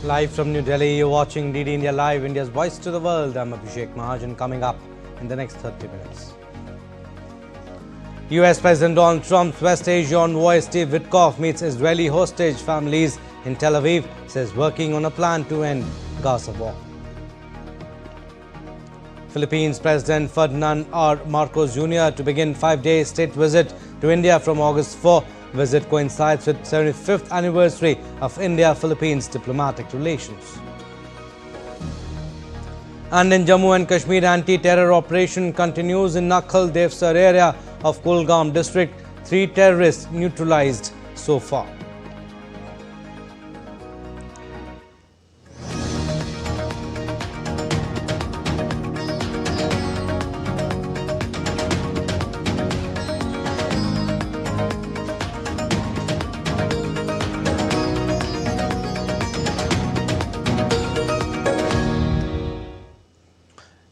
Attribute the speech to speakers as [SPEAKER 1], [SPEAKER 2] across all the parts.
[SPEAKER 1] Live from New Delhi, you're watching DD India Live, India's voice to the world. I'm Abhishek Mahajan. Coming up in the next 30 minutes. US President Donald Trump's West Asia envoy Steve Witkoff meets Israeli hostage families in Tel Aviv, says working on a plan to end Gaza war. Philippines President Ferdinand R. Marcos Jr. to begin 5-day state visit to India from August 4. Visit coincides with 75th anniversary of India-Philippines diplomatic relations. And in Jammu and Kashmir, anti-terror operation continues in Nakal, Devsar area of Kulgam district. 3 terrorists neutralized so far.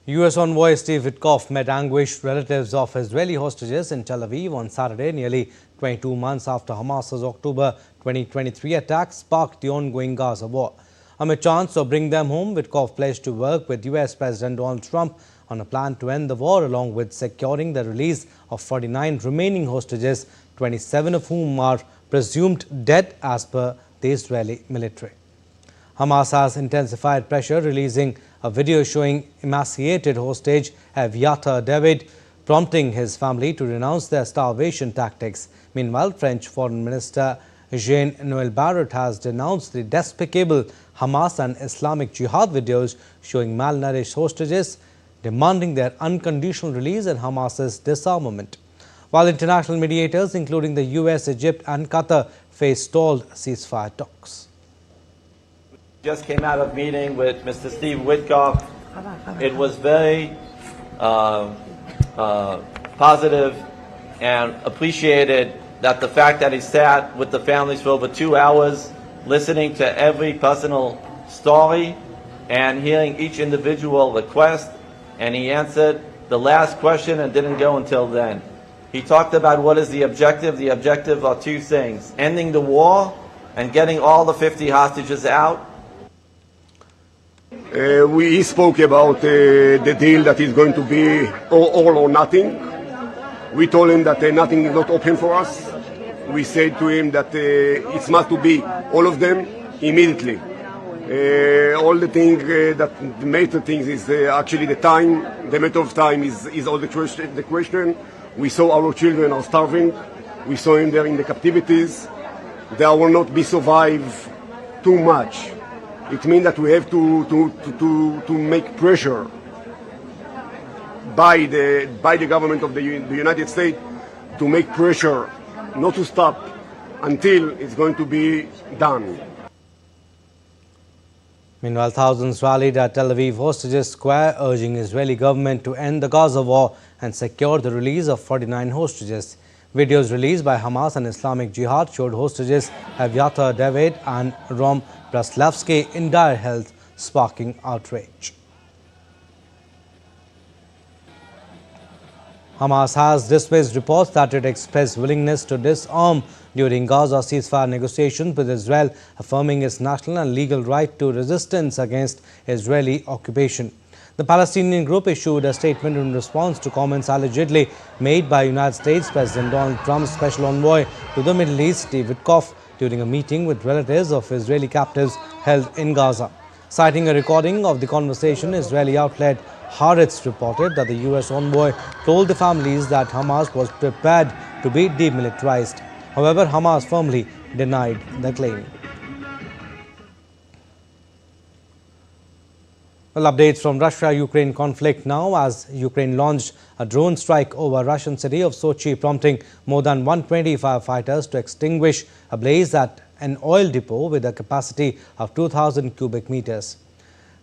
[SPEAKER 1] US envoy Steve Witkoff met anguished relatives of Israeli hostages in Tel Aviv on Saturday, nearly 22 months after Hamas's October 2023 attack sparked the ongoing Gaza war. Amid chance to bring them home, Witkoff pledged to work with US President Donald Trump on a plan to end the war, along with securing the release of 49 remaining hostages, 27 of whom are presumed dead as per the Israeli military. Hamas has intensified pressure, releasing a video showing emaciated hostage Yatra, prompting his family to renounce their starvation tactics. Meanwhile, French Foreign Minister Jean-Noel Barrot has denounced the despicable Hamas and Islamic Jihad videos showing malnourished hostages, demanding their unconditional release and Hamas's disarmament. While international mediators, including the US, Egypt and Qatar, face stalled ceasefire talks.
[SPEAKER 2] Just came out of meeting with Mr. Steve Witkoff. It was very positive and appreciated that the fact that he sat with the families for over 2 hours, listening to every personal story and hearing each individual request, and he answered the last question and didn't go until then. He talked about what is the objective. The objective are 2 things: ending the war and getting all the 50 hostages out.
[SPEAKER 3] We spoke about the deal that is going to be all or nothing. We told him that nothing is not open for us. We said to him that it must to be all of them immediately. All the things that the matter things is actually the time. The matter of time is all the question. We saw our children are starving. We saw him there in the captivities. They will not be survive too much. It means that we have to make pressure by the government of the United States to make pressure not to stop until it's going to be done.
[SPEAKER 1] Meanwhile, thousands rallied at Tel Aviv Hostages Square, urging Israeli government to end the Gaza war and secure the release of 49 hostages. Videos released by Hamas and Islamic Jihad showed hostages Yatra and Rom Braslavsky in dire health, sparking outrage. Hamas has dismissed reports that it expressed willingness to disarm during Gaza ceasefire negotiations with Israel, affirming its national and legal right to resistance against Israeli occupation. The Palestinian group issued a statement in response to comments allegedly made by United States President Donald Trump's special envoy to the Middle East, Steve Witkoff, during a meeting with relatives of Israeli captives held in Gaza. Citing a recording of the conversation, Israeli outlet Haaretz reported that the US envoy told the families that Hamas was prepared to be demilitarized. However, Hamas firmly denied the claim. Well, updates from Russia-Ukraine conflict now, as Ukraine launched a drone strike over Russian city of Sochi, prompting more than 120 firefighters to extinguish a blaze at an oil depot with a capacity of 2,000 cubic meters.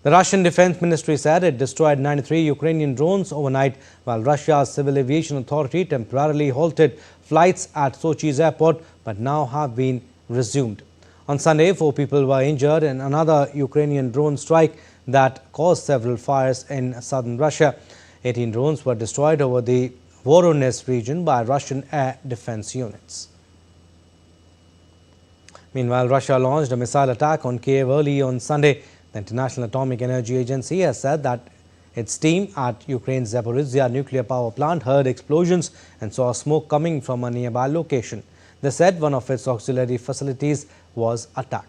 [SPEAKER 1] The Russian Defense Ministry said it destroyed 93 Ukrainian drones overnight, while Russia's Civil Aviation Authority temporarily halted flights at Sochi's airport, but now have been resumed. On Sunday, 4 people were injured in another Ukrainian drone strike that caused several fires in southern Russia. 18 drones were destroyed over the Voronezh region by Russian air defense units. Meanwhile, Russia launched a missile attack on Kiev early on Sunday. The International Atomic Energy Agency has said that its team at Ukraine's Zaporizhzhia nuclear power plant heard explosions and saw smoke coming from a nearby location. They said one of its auxiliary facilities was attacked.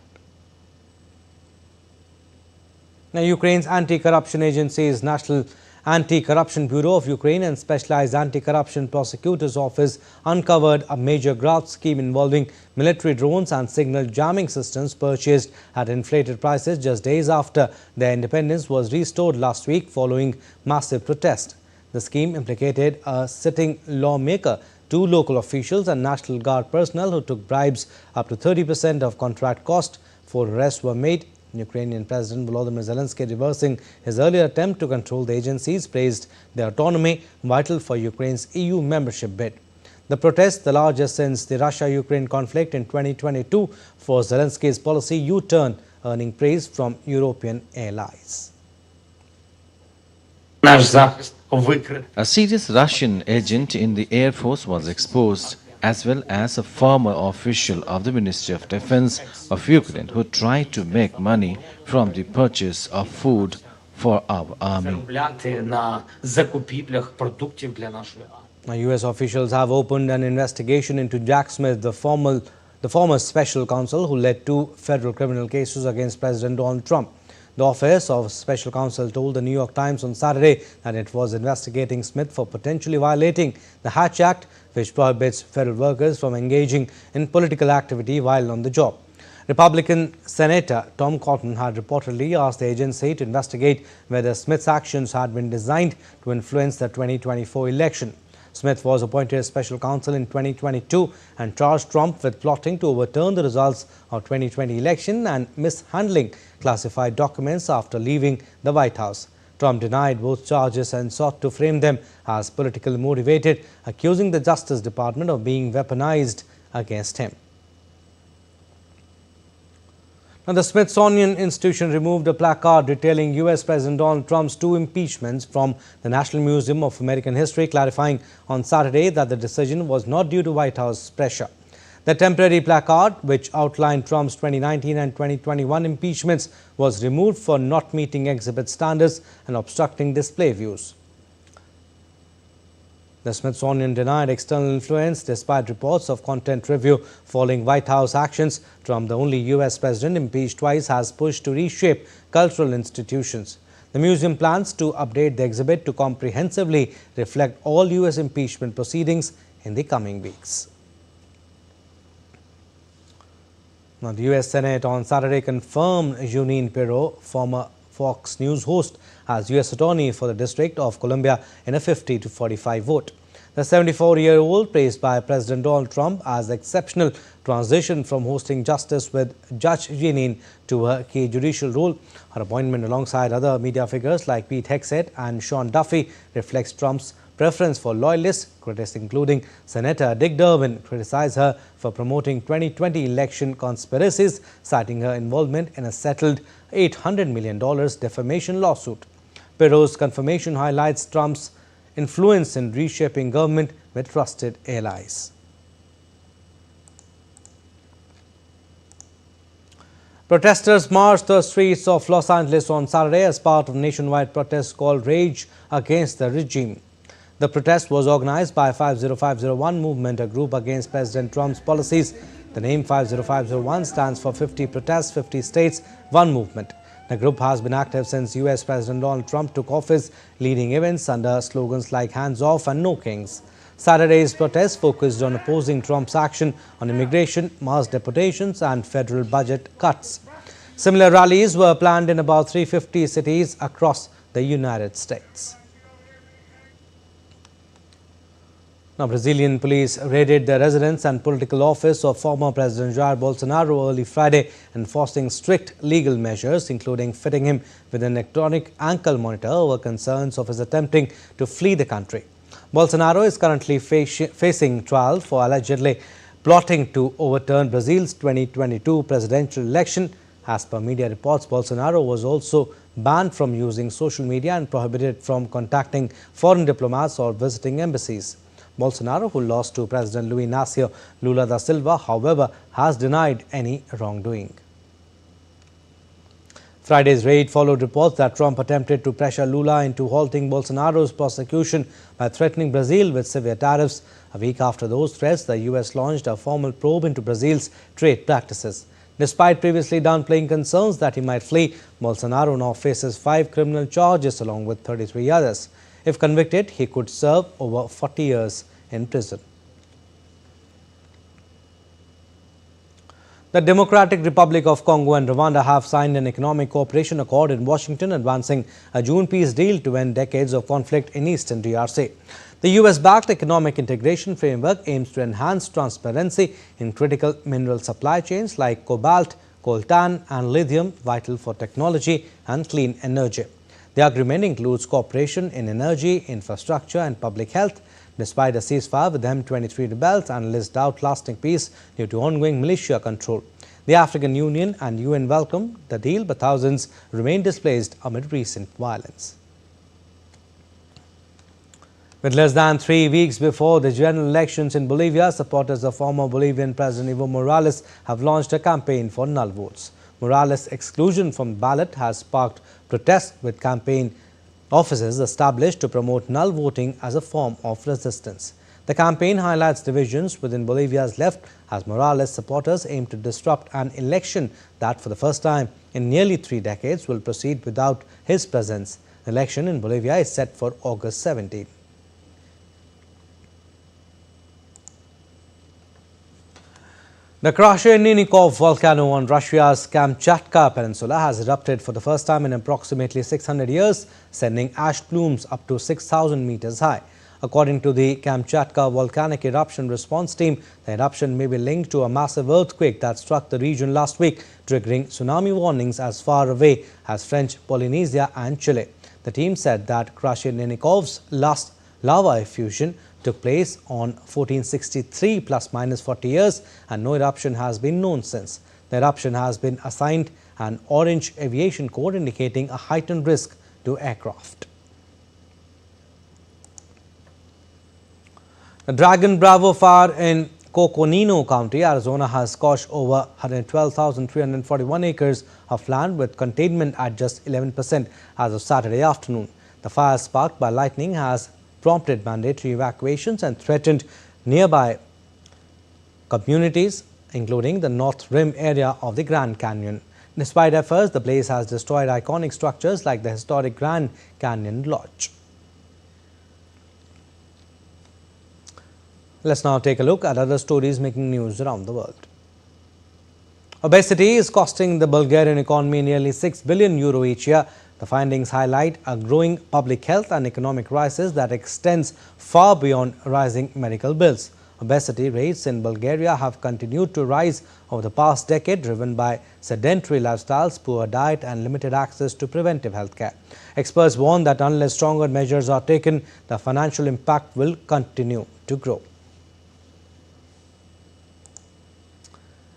[SPEAKER 1] Now, Ukraine's anti-corruption agencies, National Anti-Corruption Bureau of Ukraine and Specialized Anti-Corruption Prosecutor's Office uncovered a major graft scheme involving military drones and signal jamming systems purchased at inflated prices just days after their independence was restored last week following massive protest. The scheme implicated a sitting lawmaker, 2 local officials and National Guard personnel who took bribes up to 30% of contract cost. 4 arrests were made. Ukrainian President Volodymyr Zelensky, reversing his earlier attempt to control the agencies, praised their autonomy vital for Ukraine's EU membership bid. The protest, the largest since the Russia-Ukraine conflict in 2022, forced Zelensky's policy U-turn, earning praise from European allies.
[SPEAKER 4] A serious Russian agent in the Air Force was exposed, as well as a former official of the Ministry of Defense of Ukraine who tried to make money from the purchase of food for our army.
[SPEAKER 1] Now, US officials have opened an investigation into Jack Smith, the former special counsel who led 2 federal criminal cases against President Donald Trump. The Office of Special Counsel told the New York Times on Saturday that it was investigating Smith for potentially violating the Hatch Act, which prohibits federal workers from engaging in political activity while on the job. Republican Senator Tom Cotton had reportedly asked the agency to investigate whether Smith's actions had been designed to influence the 2024 election. Smith was appointed special counsel in 2022 and charged Trump with plotting to overturn the results of 2020 election and mishandling classified documents after leaving the White House. Trump denied both charges and sought to frame them as politically motivated, accusing the Justice Department of being weaponized against him. Now, the Smithsonian Institution removed a placard detailing US President Donald Trump's 2 impeachments from the National Museum of American History, clarifying on Saturday that the decision was not due to White House pressure. The temporary placard, which outlined Trump's 2019 and 2021 impeachments, was removed for not meeting exhibit standards and obstructing display views. The Smithsonian denied external influence despite reports of content review following White House actions. Trump, the only US president impeached twice, has pushed to reshape cultural institutions. The museum plans to update the exhibit to comprehensively reflect all US impeachment proceedings in the coming weeks. Now, the US Senate on Saturday confirmed Jeanine Pirro, former Fox News host, as US Attorney for the District of Columbia in a 50-45 vote. The 74-year-old, praised by President Donald Trump as exceptional transition from hosting justice with Judge Jeanine to her key judicial role. Her appointment alongside other media figures like Pete Hegseth and Sean Duffy reflects Trump's preference for loyalists. Critics, including Senator Dick Durbin, criticized her for promoting 2020 election conspiracies, citing her involvement in a settled $800 million defamation lawsuit. Pirro's confirmation highlights Trump's influence in reshaping government with trusted allies. Protesters marched the streets of Los Angeles on Saturday as part of nationwide protests called Rage Against the Regime. The protest was organized by 50501 Movement, a group against President Trump's policies. The name 50501 stands for 50 Protests, 50 States, 1 Movement. The group has been active since US President Donald Trump took office, leading events under slogans like Hands Off and No Kings. Saturday's protest focused on opposing Trump's action on immigration, mass deportations and federal budget cuts. Similar rallies were planned in about 350 cities across the United States. Now, Brazilian police raided the residence and political office of former President Jair Bolsonaro early Friday, enforcing strict legal measures, including fitting him with an electronic ankle monitor over concerns of his attempting to flee the country. Bolsonaro is currently facing trial for allegedly plotting to overturn Brazil's 2022 presidential election. As per media reports, Bolsonaro was also banned from using social media and prohibited from contacting foreign diplomats or visiting embassies. Bolsonaro, who lost to President Luiz Inácio Lula da Silva, however, has denied any wrongdoing. Friday's raid followed reports that Trump attempted to pressure Lula into halting Bolsonaro's prosecution by threatening Brazil with severe tariffs. A week after those threats, the US launched a formal probe into Brazil's trade practices. Despite previously downplaying concerns that he might flee, Bolsonaro now faces 5 criminal charges along with 33 others. If convicted, he could serve over 40 years in prison. The Democratic Republic of Congo and Rwanda have signed an economic cooperation accord in Washington, advancing a June peace deal to end decades of conflict in eastern DRC. The US-backed economic integration framework aims to enhance transparency in critical mineral supply chains like cobalt, coltan and lithium, vital for technology and clean energy. The agreement includes cooperation in energy, infrastructure and public health. Despite a ceasefire with M23 rebels, analysts doubt lasting peace due to ongoing militia control. The African Union and UN welcomed the deal, but thousands remain displaced amid recent violence. With less than 3 weeks before the general elections in Bolivia, supporters of former Bolivian President Evo Morales have launched a campaign for null votes. Morales' exclusion from the ballot has sparked protests, with campaign offices established to promote null voting as a form of resistance. The campaign highlights divisions within Bolivia's left as Morales' supporters aim to disrupt an election that, for the first time in nearly 3 decades, will proceed without his presence. The election in Bolivia is set for August 17. The Krasheninnikov volcano on Russia's Kamchatka Peninsula has erupted for the first time in approximately 600 years, sending ash plumes up to 6,000 meters high. According to the Kamchatka Volcanic Eruption Response Team, the eruption may be linked to a massive earthquake that struck the region last week, triggering tsunami warnings as far away as French Polynesia and Chile. The team said that Krasheninnikov's last lava effusion took place on 1463 plus minus 40 years, and no eruption has been known since. The eruption has been assigned an orange aviation code indicating a heightened risk to aircraft. The Dragon Bravo fire in Coconino County, Arizona has scorched over 112,341 acres of land, with containment at just 11% as of Saturday afternoon. The fire, sparked by lightning, has prompted mandatory evacuations and threatened nearby communities, including the North Rim area of the Grand Canyon. Despite efforts, the blaze has destroyed iconic structures like the historic Grand Canyon Lodge. Let's now take a look at other stories making news around the world. Obesity is costing the Bulgarian economy nearly €6 billion each year. The findings highlight a growing public health and economic crisis that extends far beyond rising medical bills. Obesity rates in Bulgaria have continued to rise over the past decade, driven by sedentary lifestyles, poor diet and limited access to preventive health care. Experts warn that unless stronger measures are taken, the financial impact will continue to grow.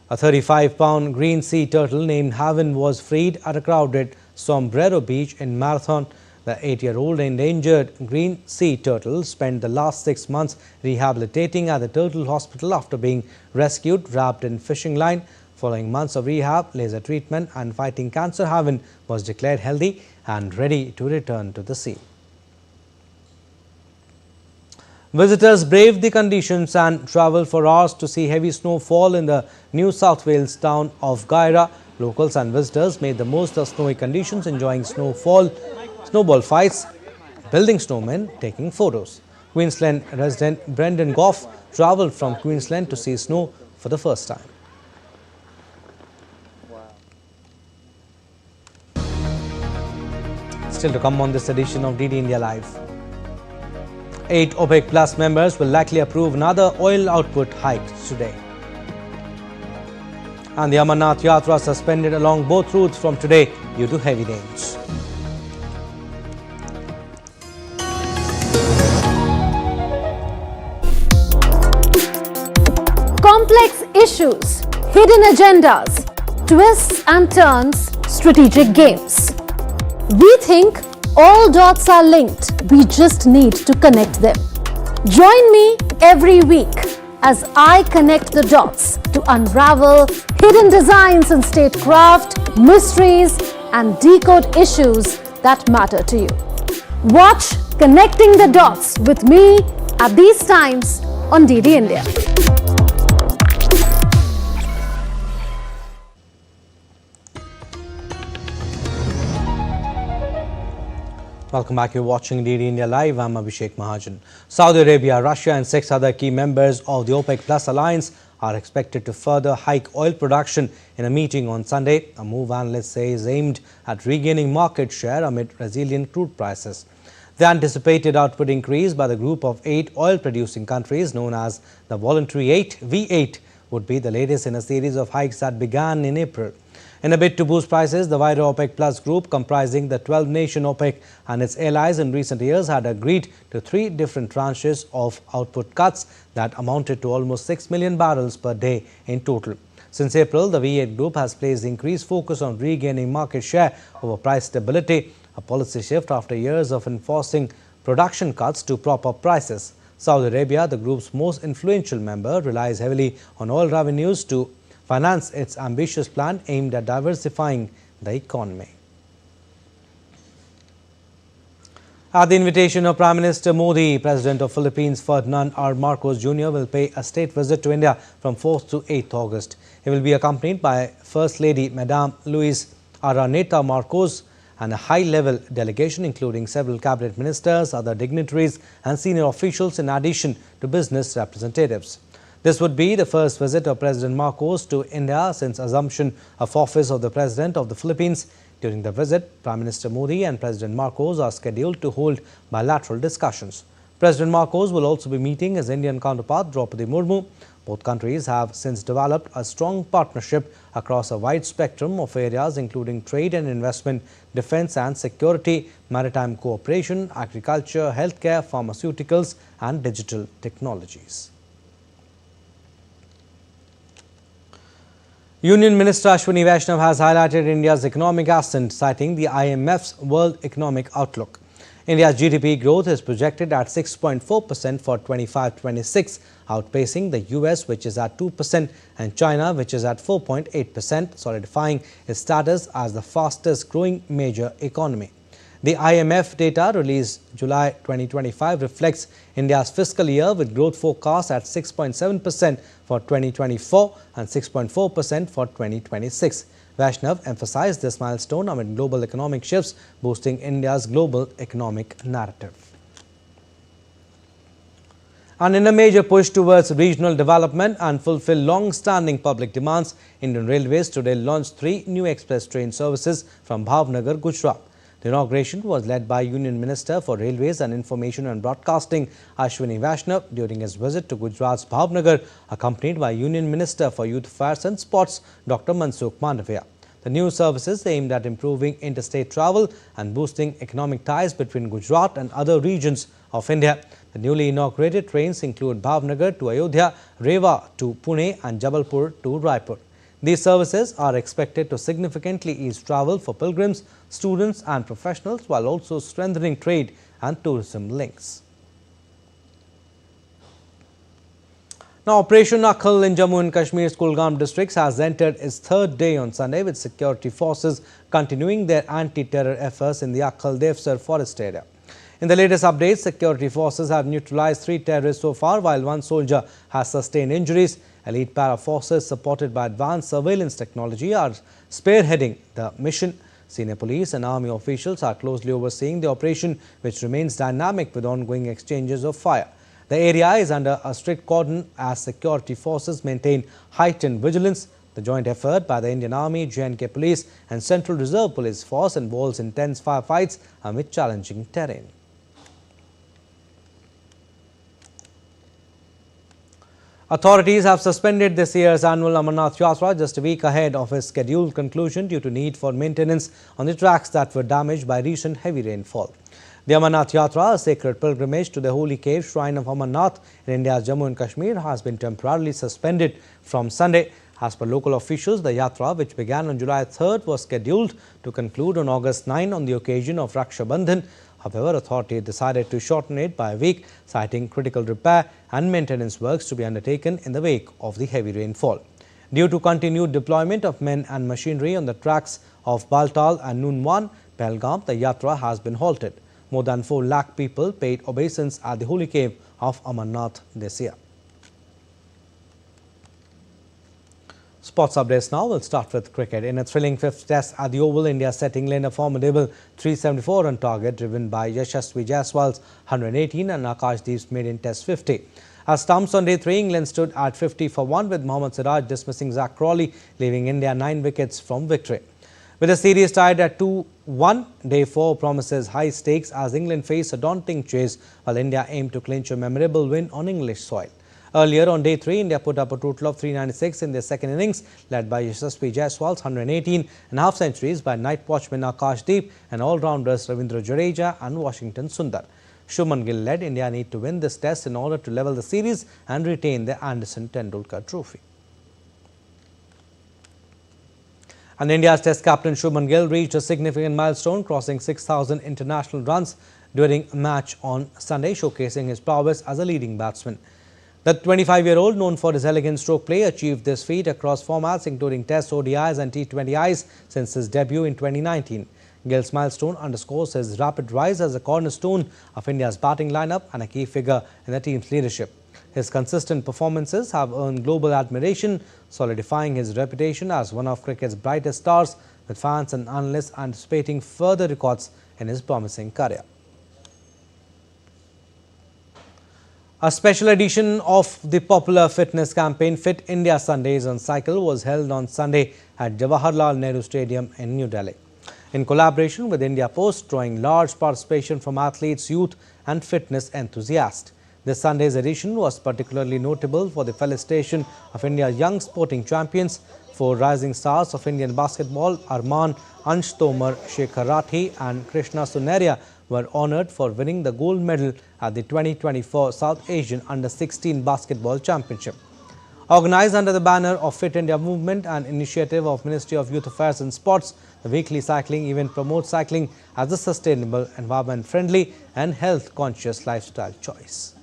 [SPEAKER 1] A 35-pound green sea turtle named Haven was freed at a crowded Sombrero Beach in Marathon. The 8-year-old endangered green sea turtle spent the last 6 months rehabilitating at the Turtle Hospital after being rescued wrapped in fishing line. Following months of rehab, laser treatment and fighting cancer, Haven was declared healthy and ready to return to the sea. Visitors braved the conditions and travelled for hours to see heavy snowfall in the New South Wales town of Gaza. Locals and visitors made the most of snowy conditions, enjoying snowball fights, building snowmen, taking photos. Queensland resident Brendan Goff travelled from Queensland to see snow for the first time. Still to come on this edition of DD India Live. 8 OPEC Plus members will likely approve another oil output hike today. And the Amarnath Yatra suspended along both routes from today due to heavy rains.
[SPEAKER 5] Complex issues, hidden agendas, twists and turns, strategic games. We think all dots are linked. We just need to connect them. Join me every week as I connect the dots to unravel hidden designs in statecraft, mysteries, and decode issues that matter to you. Watch Connecting the Dots with me at these times on DD India.
[SPEAKER 1] Welcome back. You're watching DD India Live. I'm Abhishek Mahajan. Saudi Arabia, Russia and 6 other key members of the OPEC Plus alliance are expected to further hike oil production in a meeting on Sunday. A move analysts say is aimed at regaining market share amid resilient crude prices. The anticipated output increase by the group of 8 oil-producing countries known as the Voluntary 8 V8 would be the latest in a series of hikes that began in April. In a bid to boost prices, the wider OPEC Plus group, comprising the 12-nation OPEC and its allies in recent years, had agreed to 3 different tranches of output cuts that amounted to almost 6 million barrels per day in total. Since April, the V8 group has placed increased focus on regaining market share over price stability, a policy shift after years of enforcing production cuts to prop up prices. Saudi Arabia, the group's most influential member, relies heavily on oil revenues to finance its ambitious plan aimed at diversifying the economy. At the invitation of Prime Minister Modi, President of Philippines Ferdinand R. Marcos Jr. will pay a state visit to India from 4th to 8th August. He will be accompanied by First Lady Madame Luis Araneta Marcos and a high-level delegation including several cabinet ministers, other dignitaries and senior officials in addition to business representatives. This would be the first visit of President Marcos to India since assumption of office of the President of the Philippines. During the visit, Prime Minister Modi and President Marcos are scheduled to hold bilateral discussions. President Marcos will also be meeting his Indian counterpart Draupadi Murmu. Both countries have since developed a strong partnership across a wide spectrum of areas including trade and investment, defense and security, maritime cooperation, agriculture, healthcare, pharmaceuticals and digital technologies. Union Minister Ashwini Vaishnav has highlighted India's economic ascent, citing the IMF's World Economic Outlook. India's GDP growth is projected at 6.4% for 25-26, outpacing the US, which is at 2%, and China, which is at 4.8%, solidifying its status as the fastest growing major economy. The IMF data released July 2025 reflects India's fiscal year with growth forecast at 6.7% for 2024 and 6.4% for 2026. Vaishnav emphasized this milestone amid global economic shifts, boosting India's global economic narrative. And in a major push towards regional development and fulfill long-standing public demands, Indian Railways today launched 3 new express train services from Bhavnagar, Gujarat. The inauguration was led by Union Minister for Railways and Information and Broadcasting Ashwini Vaishnav during his visit to Gujarat's Bhavnagar, accompanied by Union Minister for Youth Affairs and Sports Dr. Mansukh Mandavia. The new services aimed at improving interstate travel and boosting economic ties between Gujarat and other regions of India. The newly inaugurated trains include Bhavnagar to Ayodhya, Rewa to Pune and Jabalpur to Raipur. These services are expected to significantly ease travel for pilgrims, students and professionals while also strengthening trade and tourism links. Now, Operation Nakal in Jammu and Kashmir's Kulgam districts has entered its 3rd day on Sunday, with security forces continuing their anti-terror efforts in the Akhal-Devsar forest area. In the latest updates, security forces have neutralized 3 terrorists so far, while 1 soldier has sustained injuries. Elite para forces supported by advanced surveillance technology are spearheading the mission. Senior police and army officials are closely overseeing the operation, which remains dynamic with ongoing exchanges of fire. The area is under a strict cordon as security forces maintain heightened vigilance. The joint effort by the Indian Army, J&K Police and Central Reserve Police Force involves intense firefights amid challenging terrain. Authorities have suspended this year's annual Amarnath Yatra just a week ahead of its scheduled conclusion due to need for maintenance on the tracks that were damaged by recent heavy rainfall. The Amarnath Yatra, a sacred pilgrimage to the holy cave shrine of Amarnath in India's Jammu and Kashmir, has been temporarily suspended from Sunday. As per local officials, the Yatra, which began on July 3rd, was scheduled to conclude on August 9 on the occasion of Raksha Bandhan. However, authorities decided to shorten it by a week, citing critical repair and maintenance works to be undertaken in the wake of the heavy rainfall. Due to continued deployment of men and machinery on the tracks of Baltal and Nunwan, Kulgam, the Yatra has been halted. More than 4 lakh people paid obeisance at the holy cave of Amarnath this year. Sports updates now. We'll start with cricket. In a thrilling 5th test at the Oval, India set England a formidable 374 on target, driven by Yashasvi Jaiswal's 118 and Akashdeep's maiden test 50. As stumps on day 3, England stood at 50 for 1 with Mohammad Siraj dismissing Zach Crawley, leaving India 9 wickets from victory. With the series tied at 2-1, day 4 promises high stakes as England face a daunting chase while India aim to clinch a memorable win on English soil. Earlier on day 3, India put up a total of 396 in their second innings, led by Yashasvi Jaiswal's 118 and half centuries by night watchman Akashdeep and all-rounders Ravindra Jadeja and Washington Sundar. Shubman Gill led India need to win this test in order to level the series and retain the Anderson Tendulkar trophy. And India's test captain Shubman Gill reached a significant milestone, crossing 6,000 international runs during a match on Sunday, showcasing his prowess as a leading batsman. The 25-year-old, known for his elegant stroke play, achieved this feat across formats including Test, ODIs and T20Is since his debut in 2019. Gill's milestone underscores his rapid rise as a cornerstone of India's batting lineup and a key figure in the team's leadership. His consistent performances have earned global admiration, solidifying his reputation as one of cricket's brightest stars, with fans and analysts anticipating further records in his promising career. A special edition of the popular fitness campaign Fit India Sundays on Cycle was held on Sunday at Jawaharlal Nehru Stadium in New Delhi. In collaboration with India Post, drawing large participation from athletes, youth and fitness enthusiasts. This Sunday's edition was particularly notable for the felicitation of India's young sporting champions. 4 rising stars of Indian basketball, Arman, Ansh Tomar, Shekhar Rathi and Krishna Suneria, were honoured for winning the gold medal at the 2024 South Asian Under-16 Basketball Championship. Organised under the banner of Fit India Movement, an initiative of Ministry of Youth Affairs and Sports, the weekly cycling event promotes cycling as a sustainable, environment-friendly and health-conscious lifestyle choice.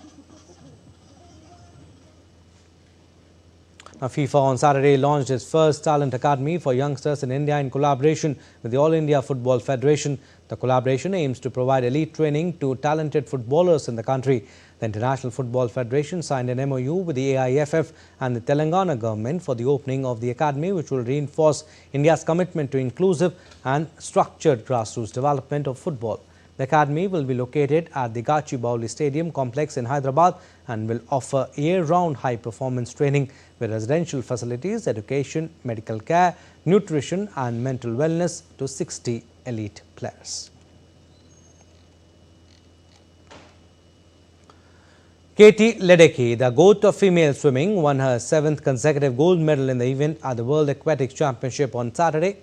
[SPEAKER 1] Now, FIFA on Saturday launched its first talent academy for youngsters in India in collaboration with the All India Football Federation. The collaboration aims to provide elite training to talented footballers in the country. The International Football Federation signed an MOU with the AIFF and the Telangana government for the opening of the academy, which will reinforce India's commitment to inclusive and structured grassroots development of football. The academy will be located at the Gachibowli Stadium complex in Hyderabad and will offer year-round high-performance training with residential facilities, education, medical care, nutrition and mental wellness to 60 elite players. Katie Ledecky, the GOAT of female swimming, won her 7th consecutive gold medal in the event at the World Aquatics Championship on Saturday.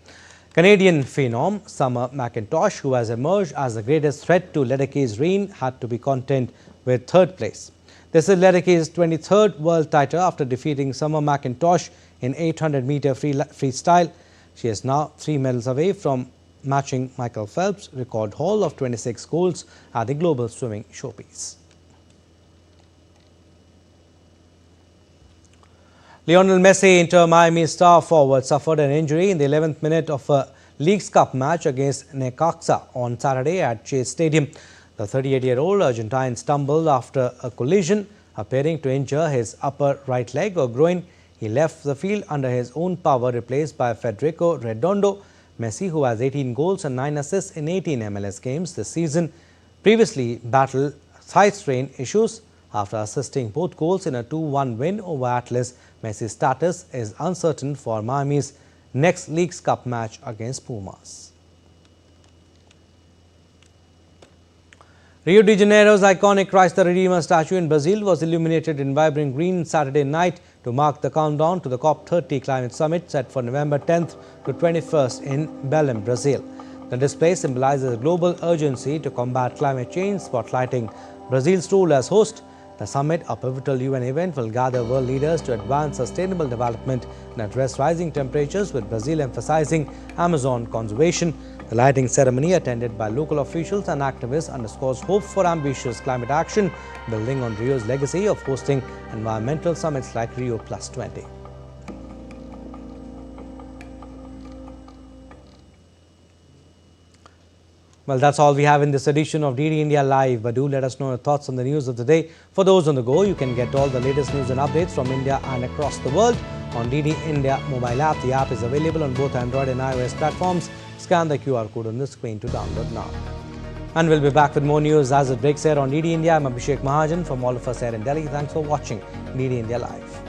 [SPEAKER 1] Canadian phenom Summer McIntosh, who has emerged as the greatest threat to Ledecky's reign, had to be content with 3rd place. This is Ledecky's 23rd world title after defeating Summer McIntosh in 800-meter freestyle. She is now 3 medals away from matching Michael Phelps' record haul of 26 golds at the Global Swimming Showpiece. Lionel Messi, Inter Miami star forward, suffered an injury in the 11th minute of a Leagues Cup match against Necaxa on Saturday at Chase Stadium. The 38-year-old Argentine stumbled after a collision, appearing to injure his upper right leg or groin. He left the field under his own power, replaced by Federico Redondo. Messi, who has 18 goals and 9 assists in 18 MLS games this season, previously battled thigh strain issues. After assisting both goals in a 2-1 win over Atlas, Messi's status is uncertain for Miami's next Leagues Cup match against Pumas. Rio de Janeiro's iconic Christ the Redeemer statue in Brazil was illuminated in vibrant green Saturday night to mark the countdown to the COP30 climate summit set for November 10th to 21st in Belém, Brazil. The display symbolizes a global urgency to combat climate change, spotlighting Brazil's role as host. The summit, a pivotal UN event, will gather world leaders to advance sustainable development and address rising temperatures, with Brazil emphasizing Amazon conservation. The lighting ceremony, attended by local officials and activists, underscores hope for ambitious climate action, building on Rio's legacy of hosting environmental summits like Rio +20. Well, that's all we have in this edition of DD India Live. But do let us know your thoughts on the news of the day. For those on the go, you can get all the latest news and updates from India and across the world on DD India mobile app. The app is available on both Android and iOS platforms. Scan the QR code on the screen to download now. And we'll be back with more news as it breaks here on DD India. I'm Abhishek Mahajan. From all of us here in Delhi, thanks for watching DD India Live.